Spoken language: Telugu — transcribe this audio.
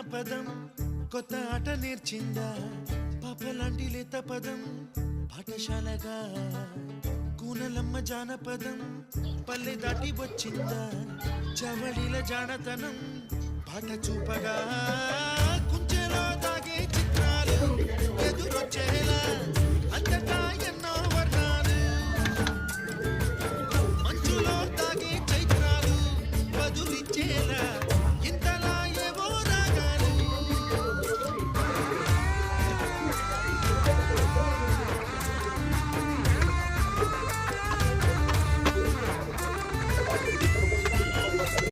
జానపదం కొత్త ఆట నేర్చిందా పాపలాంటి లేత పదం పాఠశాలగా కూనలమ్మ జానపదం పల్లె దాటి వచ్చిందా చవళిల జానతనం పాట చూపగా కుంచెలో దాగే చిత్రాలు ఎదురొచ్చే